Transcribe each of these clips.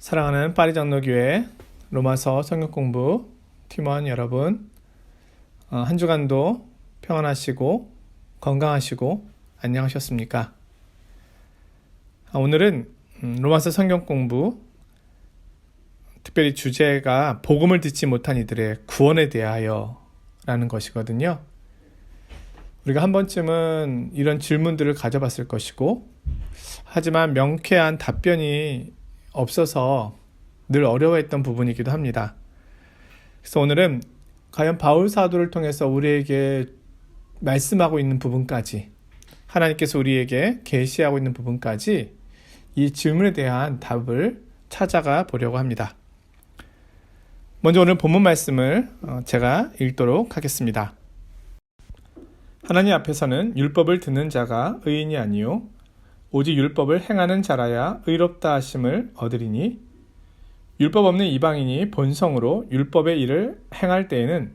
사랑하는 파리장로교회 로마서 성경 공부 팀원 여러분, 한 주간도 평안하시고 건강하시고 안녕하셨습니까? 오늘은 로마서 성경 공부, 특별히 주제가 복음을 듣지 못한 이들의 구원에 대하여 라는 것이거든요. 우리가 한 번쯤은 이런 질문들을 가져봤을 것이고, 하지만 명쾌한 답변이 없어서 늘 어려워했던 부분이기도 합니다. 그래서 오늘은 과연 바울 사도를 통해서 우리에게 말씀하고 있는 부분까지, 하나님께서 우리에게 계시하고 있는 부분까지 이 질문에 대한 답을 찾아가 보려고 합니다. 먼저 오늘 본문 말씀을 제가 읽도록 하겠습니다. 하나님 앞에서는 율법을 듣는 자가 의인이 아니요 오직 율법을 행하는 자라야 의롭다 하심을 얻으리니, 율법 없는 이방인이 본성으로 율법의 일을 행할 때에는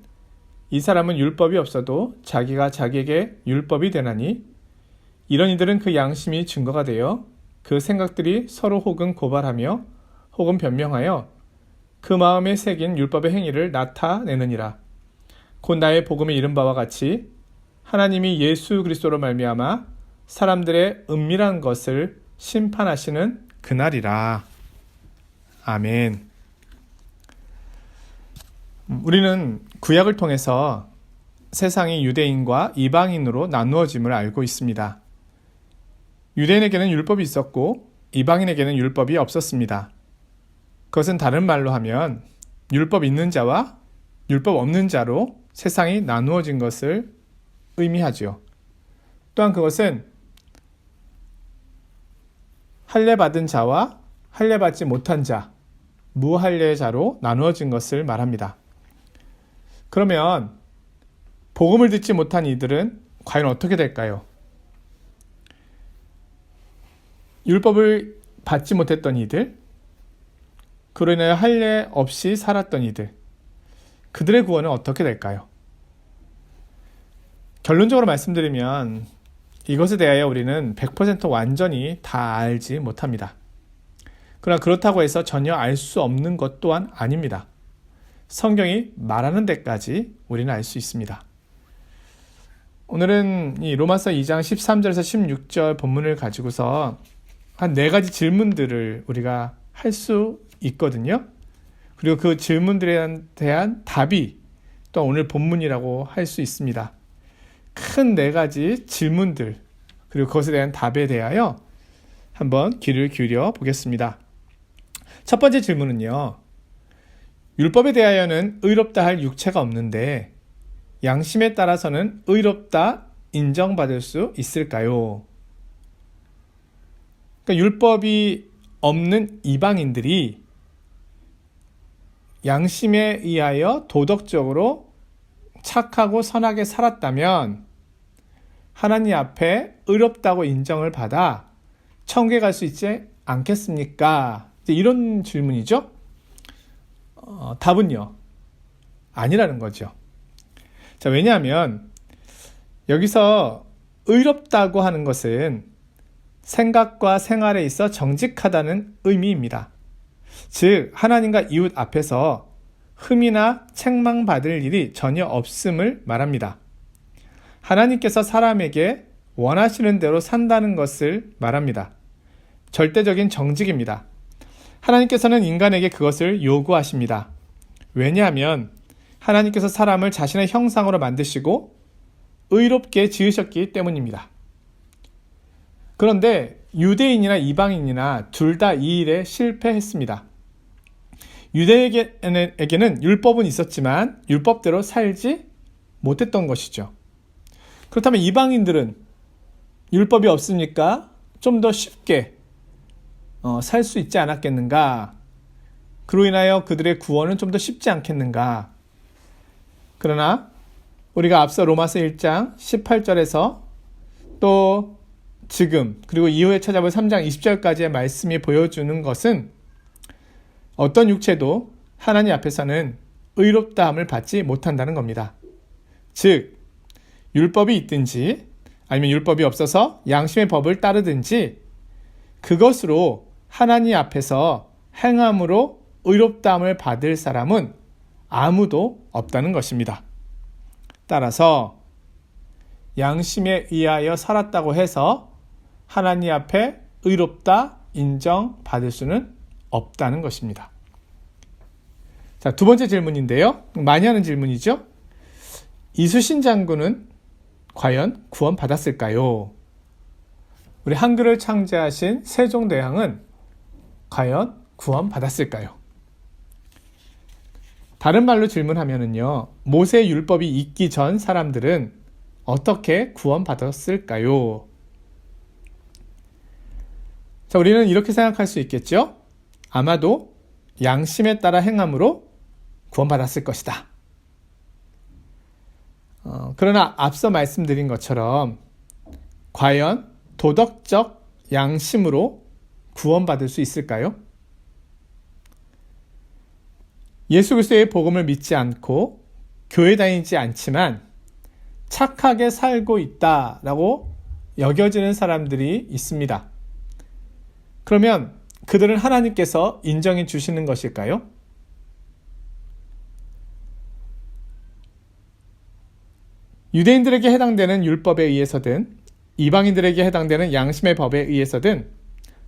이 사람은 율법이 없어도 자기가 자기에게 율법이 되나니, 이런 이들은 그 양심이 증거가 되어 그 생각들이 서로 혹은 고발하며 혹은 변명하여 그 마음에 새긴 율법의 행위를 나타내느니라. 곧 나의 복음에 이른 바와 같이 하나님이 예수 그리스도로 말미암아 사람들의 은밀한 것을 심판하시는 그날이라. 아멘. 우리는 구약을 통해서 세상이 유대인과 이방인으로 나누어짐을 알고 있습니다. 유대인에게는 율법이 있었고 이방인에게는 율법이 없었습니다. 그것은 다른 말로 하면 율법 있는 자와 율법 없는 자로 세상이 나누어진 것을 의미하죠. 또한 그것은 할례 받은 자와 할례 받지 못한 자, 무할례자로 나누어진 것을 말합니다. 그러면 복음을 듣지 못한 이들은 과연 어떻게 될까요? 율법을 받지 못했던 이들, 그로 인하여 할례 없이 살았던 이들, 그들의 구원은 어떻게 될까요? 결론적으로 말씀드리면 이것에 대하여 우리는 100% 완전히 다 알지 못합니다. 그러나 그렇다고 해서 전혀 알 수 없는 것 또한 아닙니다. 성경이 말하는 데까지 우리는 알 수 있습니다. 오늘은 이 로마서 2장 13절에서 16절 본문을 가지고서 한 4가지 질문들을 우리가 할 수 있거든요. 그리고 그 질문들에 대한 답이 또 오늘 본문이라고 할 수 있습니다. 큰 4가지 질문들, 그리고 그것에 대한 답에 대하여 한번 귀를 기울여 보겠습니다. 첫 번째 질문은요, 율법에 대하여는 의롭다 할 육체가 없는데 양심에 따라서는 의롭다 인정받을 수 있을까요? 그러니까 율법이 없는 이방인들이 양심에 의하여 도덕적으로 착하고 선하게 살았다면 하나님 앞에 의롭다고 인정을 받아 천국에 갈 수 있지 않겠습니까? 이런 질문이죠. 답은요, 아니라는 거죠. 자, 왜냐하면 여기서 의롭다고 하는 것은 생각과 생활에 있어 정직하다는 의미입니다. 즉 하나님과 이웃 앞에서 흠이나 책망받을 일이 전혀 없음을 말합니다. 하나님께서 사람에게 원하시는 대로 산다는 것을 말합니다. 절대적인 정직입니다. 하나님께서는 인간에게 그것을 요구하십니다. 왜냐하면 하나님께서 사람을 자신의 형상으로 만드시고 의롭게 지으셨기 때문입니다. 그런데 유대인이나 이방인이나 둘 다 이 일에 실패했습니다. 유대인에게는 율법은 있었지만 율법대로 살지 못했던 것이죠. 그렇다면 이방인들은 율법이 없으니까 좀 더 쉽게 살 수 있지 않았겠는가? 그로 인하여 그들의 구원은 좀 더 쉽지 않겠는가? 그러나 우리가 앞서 로마서 1장 18절에서 또 지금 그리고 이후에 찾아볼 3장 20절까지의 말씀이 보여주는 것은 어떤 육체도 하나님 앞에서는 의롭다함을 받지 못한다는 겁니다. 즉 율법이 있든지 아니면 율법이 없어서 양심의 법을 따르든지 그것으로 하나님 앞에서 행함으로 의롭다함을 받을 사람은 아무도 없다는 것입니다. 따라서 양심에 의하여 살았다고 해서 하나님 앞에 의롭다 인정받을 수는 없다는 것입니다. 자, 두 번째 질문인데요. 많이 하는 질문이죠. 이수신 장군은 과연 구원받았을까요? 우리 한글을 창제하신 세종대왕은 과연 구원받았을까요? 다른 말로 질문하면은요, 모세 율법이 있기 전 사람들은 어떻게 구원받았을까요? 자, 우리는 이렇게 생각할 수 있겠죠? 아마도 양심에 따라 행함으로 구원받았을 것이다. 그러나 앞서 말씀드린 것처럼 과연 도덕적 양심으로 구원받을 수 있을까요? 예수 그리스도의 복음을 믿지 않고 교회 다니지 않지만 착하게 살고 있다라고 여겨지는 사람들이 있습니다. 그러면 그들은 하나님께서 인정해 주시는 것일까요? 유대인들에게 해당되는 율법에 의해서든 이방인들에게 해당되는 양심의 법에 의해서든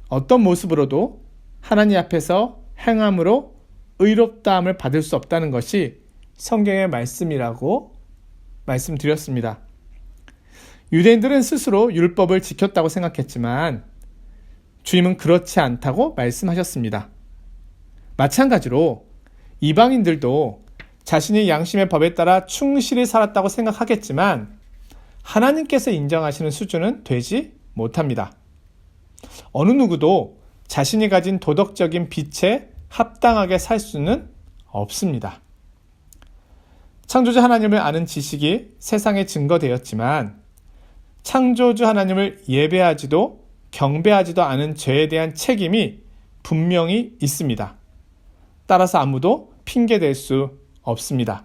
어떤 모습으로도 하나님 앞에서 행함으로 의롭다함을 받을 수 없다는 것이 성경의 말씀이라고 말씀드렸습니다. 유대인들은 스스로 율법을 지켰다고 생각했지만 주님은 그렇지 않다고 말씀하셨습니다. 마찬가지로 이방인들도 자신이 양심의 법에 따라 충실히 살았다고 생각하겠지만 하나님께서 인정하시는 수준은 되지 못합니다. 어느 누구도 자신이 가진 도덕적인 빛에 합당하게 살 수는 없습니다. 창조주 하나님을 아는 지식이 세상에 증거되었지만 창조주 하나님을 예배하지도 경배하지도 않은 죄에 대한 책임이 분명히 있습니다. 따라서 아무도 핑계댈 수 없습니다.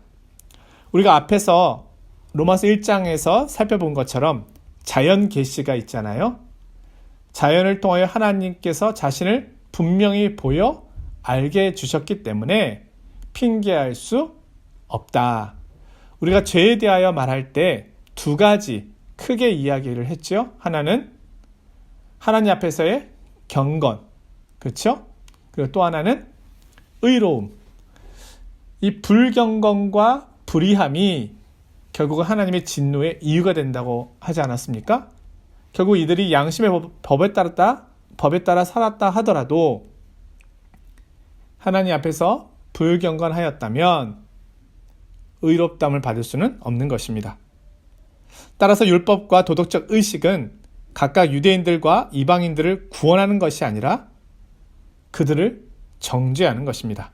우리가 앞에서 로마서 1장에서 살펴본 것처럼 자연 계시가 있잖아요. 자연을 통하여 하나님께서 자신을 분명히 보여 알게 해주셨기 때문에 핑계할 수 없다. 우리가 죄에 대하여 말할 때 두 가지 크게 이야기를 했죠. 하나는 하나님 앞에서의 경건, 그렇죠? 그리고 또 하나는 의로움. 이 불경건과 불의함이 결국은 하나님의 진노의 이유가 된다고 하지 않았습니까? 결국 이들이 양심의 법에 따라 살았다 하더라도 하나님 앞에서 불경건하였다면 의롭다함을 받을 수는 없는 것입니다. 따라서 율법과 도덕적 의식은 각각 유대인들과 이방인들을 구원하는 것이 아니라 그들을 정죄하는 것입니다.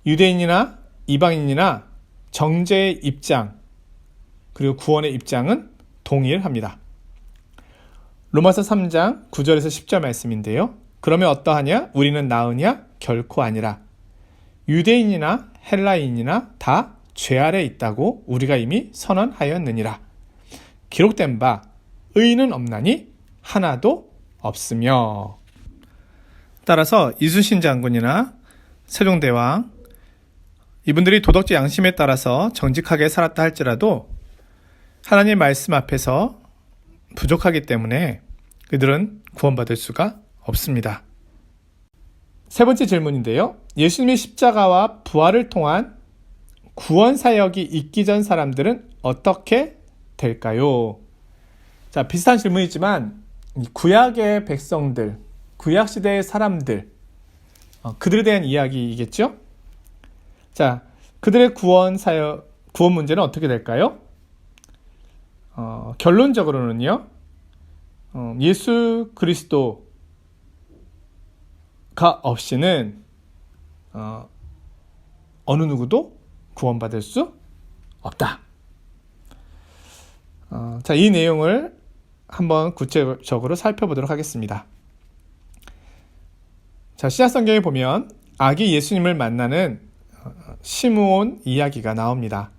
유대인이나 이방인이나 정죄의 입장 그리고 구원의 입장은 동일합니다. 로마서 3장 9절에서 10절 말씀인데요. 그러면 어떠하냐? 우리는 나으냐? 결코 아니라. 유대인이나 헬라인이나 다 죄 아래 있다고 우리가 이미 선언하였느니라. 기록된 바 의인은 없나니 하나도 없으며. 따라서 이순신 장군이나 세종대왕 이분들이 도덕적 양심에 따라서 정직하게 살았다 할지라도 하나님 말씀 앞에서 부족하기 때문에 그들은 구원받을 수가 없습니다. 세 번째 질문인데요. 예수님의 십자가와 부활을 통한 구원 사역이 있기 전 사람들은 어떻게 될까요? 자, 비슷한 질문이지만 구약의 백성들, 구약 시대의 사람들, 그들에 대한 이야기이겠죠? 자, 그들의 구원 문제는 어떻게 될까요? 결론적으로는요, 예수 그리스도가 없이는 어느 누구도 구원받을 수 없다. 자, 이 내용을 한번 구체적으로 살펴보도록 하겠습니다. 자, 신약성경에 보면 아기 예수님을 만나는 시므온 이야기가 나옵니다.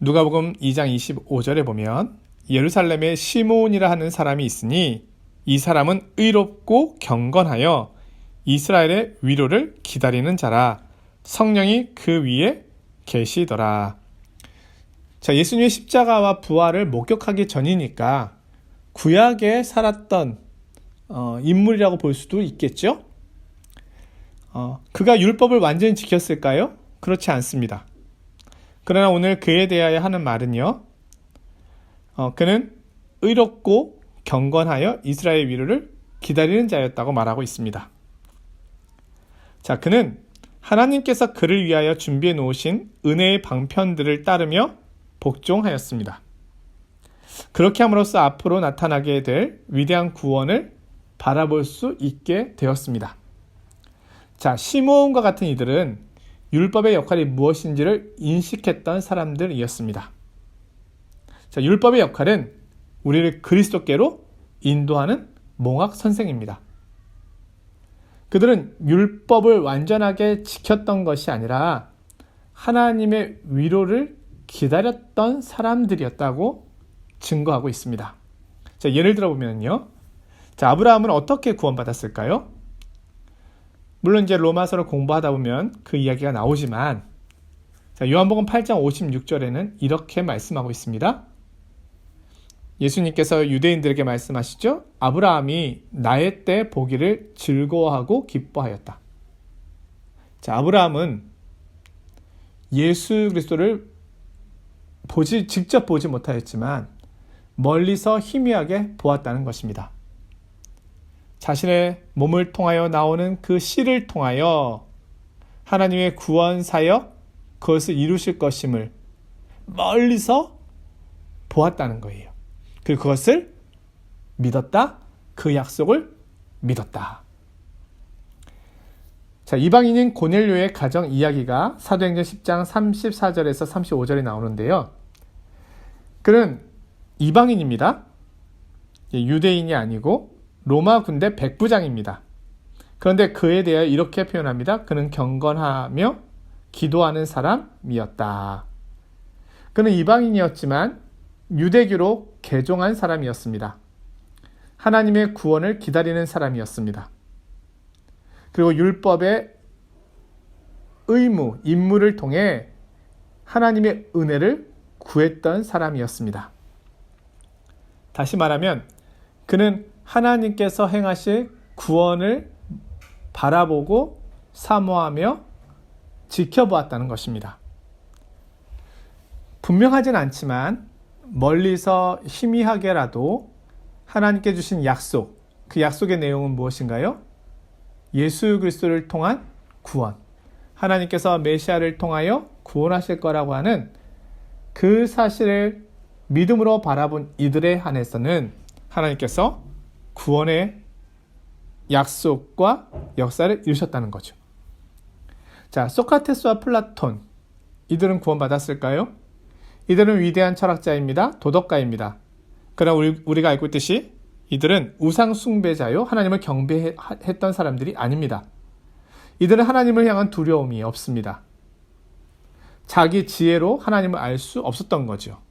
누가복음 2장 25절에 보면 예루살렘에 시므온이라 하는 사람이 있으니 이 사람은 의롭고 경건하여 이스라엘의 위로를 기다리는 자라. 성령이 그 위에 계시더라. 자, 예수님의 십자가와 부활을 목격하기 전이니까 구약에 살았던 인물이라고 볼 수도 있겠죠. 그가 율법을 완전히 지켰을까요? 그렇지 않습니다. 그러나 오늘 그에 대하여 하는 말은요, 그는 의롭고 경건하여 이스라엘 위로를 기다리는 자였다고 말하고 있습니다. 자, 그는 하나님께서 그를 위하여 준비해 놓으신 은혜의 방편들을 따르며 복종하였습니다. 그렇게 함으로써 앞으로 나타나게 될 위대한 구원을 바라볼 수 있게 되었습니다. 자, 시므온과 같은 이들은 율법의 역할이 무엇인지를 인식했던 사람들이었습니다. 자, 율법의 역할은 우리를 그리스도께로 인도하는 몽학 선생입니다. 그들은 율법을 완전하게 지켰던 것이 아니라 하나님의 위로를 기다렸던 사람들이었다고 증거하고 있습니다. 자, 예를 들어 보면요. 자, 아브라함은 어떻게 구원받았을까요? 물론 이제 로마서를 공부하다 보면 그 이야기가 나오지만, 자, 요한복음 8장 56절에는 이렇게 말씀하고 있습니다. 예수님께서 유대인들에게 말씀하시죠. 아브라함이 나의 때 보기를 즐거워하고 기뻐하였다. 자, 아브라함은 예수 그리스도를 직접 보지 못하였지만 멀리서 희미하게 보았다는 것입니다. 자신의 몸을 통하여 나오는 그 씨를 통하여 하나님의 구원 사역, 그것을 이루실 것임을 멀리서 보았다는 거예요. 그리고 그것을 믿었다. 그 약속을 믿었다. 자, 이방인인 고넬료의 가정 이야기가 사도행전 10장 34절에서 35절에 나오는데요. 그는 이방인입니다. 유대인이 아니고 로마 군대 백부장입니다. 그런데 그에 대해 이렇게 표현합니다. 그는 경건하며 기도하는 사람이었다. 그는 이방인이었지만 유대교로 개종한 사람이었습니다. 하나님의 구원을 기다리는 사람이었습니다. 그리고 율법의 의무, 임무를 통해 하나님의 은혜를 구했던 사람이었습니다. 다시 말하면 그는 하나님께서 행하실 구원을 바라보고 사모하며 지켜보았다는 것입니다. 분명하진 않지만 멀리서 희미하게라도 하나님께 주신 약속, 그 약속의 내용은 무엇인가요? 예수 그리스도를 통한 구원, 하나님께서 메시아를 통하여 구원하실 거라고 하는 그 사실을 믿음으로 바라본 이들에 한해서는 하나님께서 구원의 약속과 역사를 이루셨다는 거죠. 자, 소크라테스와 플라톤, 이들은 구원받았을까요? 이들은 위대한 철학자입니다. 도덕가입니다. 그러나 우리가 알고 있듯이 이들은 우상 숭배자요, 하나님을 경배했던 사람들이 아닙니다. 이들은 하나님을 향한 두려움이 없습니다. 자기 지혜로 하나님을 알 수 없었던 거죠.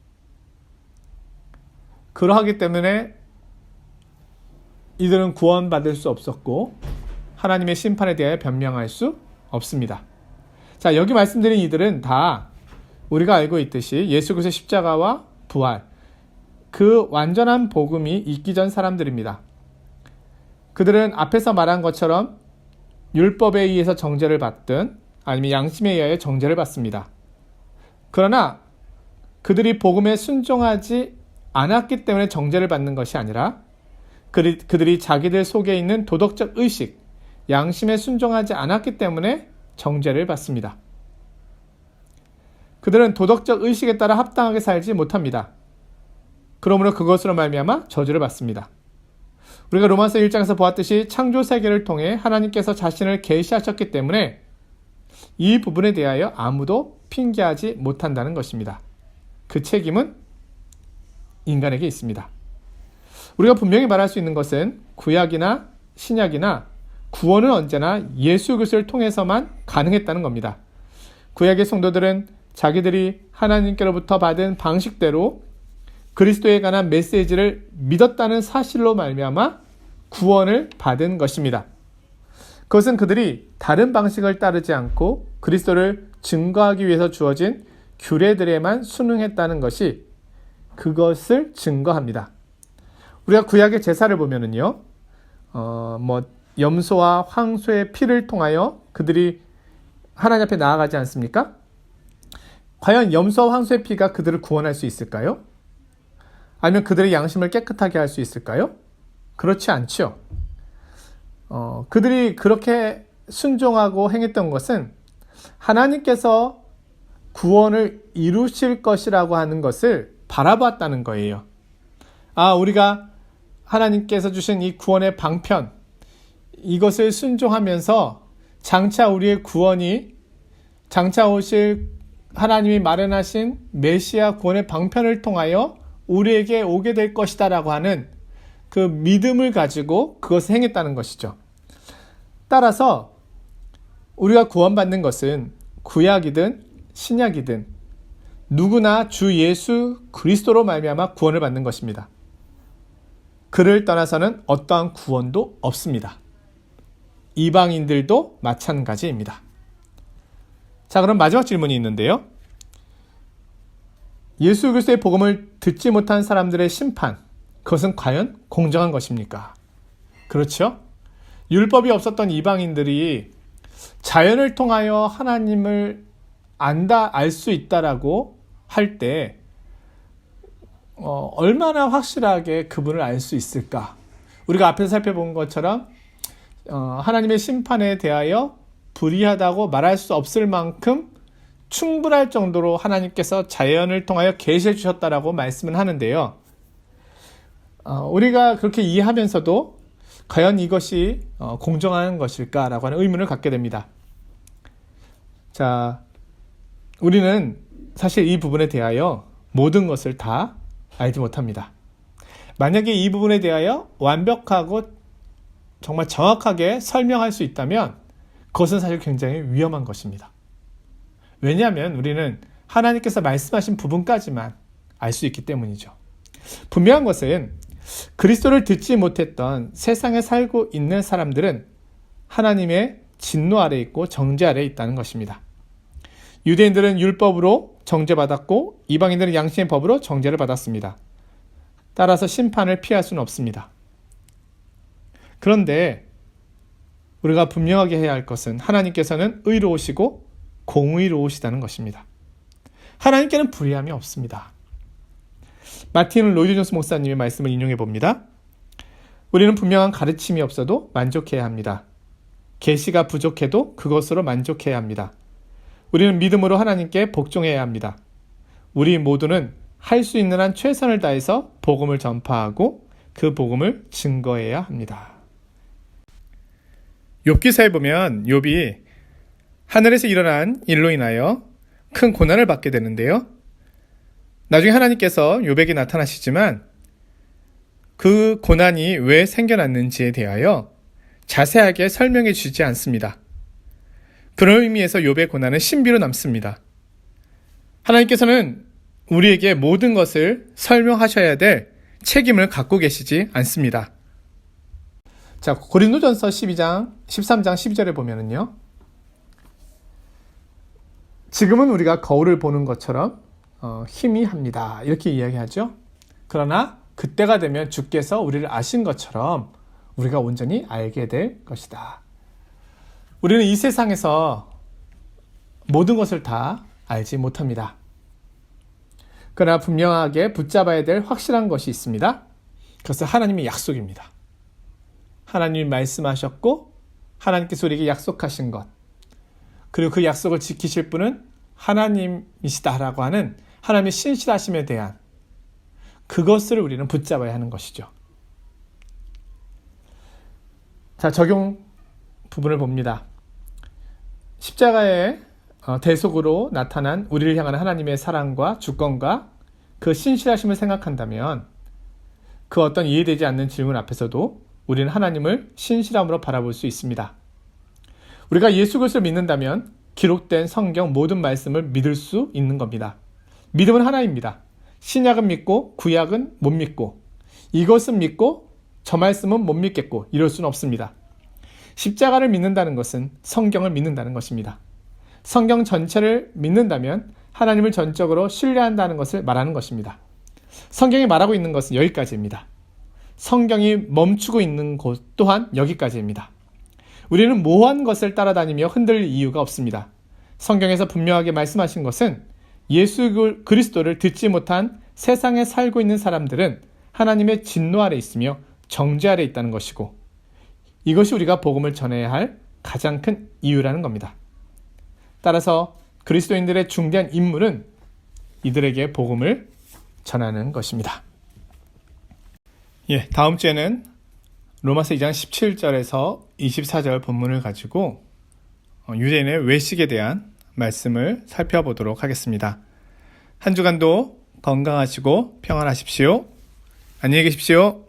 그러하기 때문에 이들은 구원받을 수 없었고 하나님의 심판에 대하여 변명할 수 없습니다. 자, 여기 말씀드린 이들은 다 우리가 알고 있듯이 예수 그리스도의 십자가와 부활, 그 완전한 복음이 있기 전 사람들입니다. 그들은 앞에서 말한 것처럼 율법에 의해서 정죄를 받든 아니면 양심에 의하여 정죄를 받습니다. 그러나 그들이 복음에 순종하지 않았기 때문에 정죄를 받는 것이 아니라 그들이 자기들 속에 있는 도덕적 의식, 양심에 순종하지 않았기 때문에 정죄를 받습니다. 그들은 도덕적 의식에 따라 합당하게 살지 못합니다. 그러므로 그것으로 말미암아 저주를 받습니다. 우리가 로마서 1장에서 보았듯이 창조 세계를 통해 하나님께서 자신을 계시하셨기 때문에 이 부분에 대하여 아무도 핑계하지 못한다는 것입니다. 그 책임은 인간에게 있습니다. 우리가 분명히 말할 수 있는 것은 구약이나 신약이나 구원은 언제나 예수 그리스도를 통해서만 가능했다는 겁니다. 구약의 성도들은 자기들이 하나님께로부터 받은 방식대로 그리스도에 관한 메시지를 믿었다는 사실로 말미암아 구원을 받은 것입니다. 그것은 그들이 다른 방식을 따르지 않고 그리스도를 증거하기 위해서 주어진 규례들에만 순응했다는 것이 그것을 증거합니다. 우리가 구약의 제사를 보면은요, 염소와 황소의 피를 통하여 그들이 하나님 앞에 나아가지 않습니까? 과연 염소와 황소의 피가 그들을 구원할 수 있을까요? 아니면 그들의 양심을 깨끗하게 할 수 있을까요? 그렇지 않죠. 그들이 그렇게 순종하고 행했던 것은 하나님께서 구원을 이루실 것이라고 하는 것을 바라보았다는 거예요. 우리가 하나님께서 주신 이 구원의 방편, 이것을 순종하면서 장차 우리의 구원이, 장차 오실 하나님이 마련하신 메시아 구원의 방편을 통하여 우리에게 오게 될 것이다 라고 하는 그 믿음을 가지고 그것을 행했다는 것이죠. 따라서 우리가 구원받는 것은 구약이든 신약이든 누구나 주 예수 그리스도로 말미암아 구원을 받는 것입니다. 그를 떠나서는 어떠한 구원도 없습니다. 이방인들도 마찬가지입니다. 자, 그럼 마지막 질문이 있는데요. 예수 그리스도의 복음을 듣지 못한 사람들의 심판, 그것은 과연 공정한 것입니까? 그렇죠? 율법이 없었던 이방인들이 자연을 통하여 하나님을 알 수 있다라고 할 때 얼마나 확실하게 그분을 알 수 있을까? 우리가 앞에서 살펴본 것처럼 하나님의 심판에 대하여 불의하다고 말할 수 없을 만큼 충분할 정도로 하나님께서 자연을 통하여 계시해 주셨다라고 말씀을 하는데요. 우리가 그렇게 이해하면서도 과연 이것이 공정한 것일까라고 하는 의문을 갖게 됩니다. 자, 우리는 사실 이 부분에 대하여 모든 것을 다 알지 못합니다. 만약에 이 부분에 대하여 완벽하고 정말 정확하게 설명할 수 있다면 그것은 사실 굉장히 위험한 것입니다. 왜냐하면 우리는 하나님께서 말씀하신 부분까지만 알 수 있기 때문이죠. 분명한 것은 그리스도를 듣지 못했던 세상에 살고 있는 사람들은 하나님의 진노 아래 있고 정죄 아래 있다는 것입니다. 유대인들은 율법으로 정죄받았고 이방인들은 양심의 법으로 정죄를 받았습니다. 따라서 심판을 피할 수는 없습니다. 그런데 우리가 분명하게 해야 할 것은 하나님께서는 의로우시고 공의로우시다는 것입니다. 하나님께는 불의함이 없습니다. 마틴 로이드 존스 목사님의 말씀을 인용해 봅니다. 우리는 분명한 가르침이 없어도 만족해야 합니다. 계시가 부족해도 그것으로 만족해야 합니다. 우리는 믿음으로 하나님께 복종해야 합니다. 우리 모두는 할 수 있는 한 최선을 다해서 복음을 전파하고 그 복음을 증거해야 합니다. 욥기서에 보면 욥이 하늘에서 일어난 일로 인하여 큰 고난을 받게 되는데요. 나중에 하나님께서 욥에게 나타나시지만 그 고난이 왜 생겨났는지에 대하여 자세하게 설명해 주지 않습니다. 그런 의미에서 욥의 고난은 신비로 남습니다. 하나님께서는 우리에게 모든 것을 설명하셔야 될 책임을 갖고 계시지 않습니다. 자, 고린도전서 13장 12절에 보면은요. 지금은 우리가 거울을 보는 것처럼 희미합니다. 이렇게 이야기하죠. 그러나 그때가 되면 주께서 우리를 아신 것처럼 우리가 온전히 알게 될 것이다. 우리는 이 세상에서 모든 것을 다 알지 못합니다. 그러나 분명하게 붙잡아야 될 확실한 것이 있습니다. 그것은 하나님의 약속입니다. 하나님이 말씀하셨고 하나님께서 우리에게 약속하신 것, 그리고 그 약속을 지키실 분은 하나님이시다라고 하는 하나님의 신실하심에 대한 그것을 우리는 붙잡아야 하는 것이죠. 자, 적용 부분을 봅니다. 십자가의 대속으로 나타난 우리를 향한 하나님의 사랑과 주권과 그 신실하심을 생각한다면 그 어떤 이해되지 않는 질문 앞에서도 우리는 하나님을 신실함으로 바라볼 수 있습니다. 우리가 예수 그리스도를 믿는다면 기록된 성경 모든 말씀을 믿을 수 있는 겁니다. 믿음은 하나입니다. 신약은 믿고 구약은 못 믿고 이것은 믿고 저 말씀은 못 믿겠고 이럴 수는 없습니다. 십자가를 믿는다는 것은 성경을 믿는다는 것입니다. 성경 전체를 믿는다면 하나님을 전적으로 신뢰한다는 것을 말하는 것입니다. 성경이 말하고 있는 것은 여기까지입니다. 성경이 멈추고 있는 곳 또한 여기까지입니다. 우리는 모호한 것을 따라다니며 흔들릴 이유가 없습니다. 성경에서 분명하게 말씀하신 것은 예수 그리스도를 듣지 못한 세상에 살고 있는 사람들은 하나님의 진노 아래 있으며 정죄 아래 있다는 것이고, 이것이 우리가 복음을 전해야 할 가장 큰 이유라는 겁니다. 따라서 그리스도인들의 중대한 임무는 이들에게 복음을 전하는 것입니다. 다음 주에는 로마서 2장 17절에서 24절 본문을 가지고 유대인의 외식에 대한 말씀을 살펴보도록 하겠습니다. 한 주간도 건강하시고 평안하십시오. 안녕히 계십시오.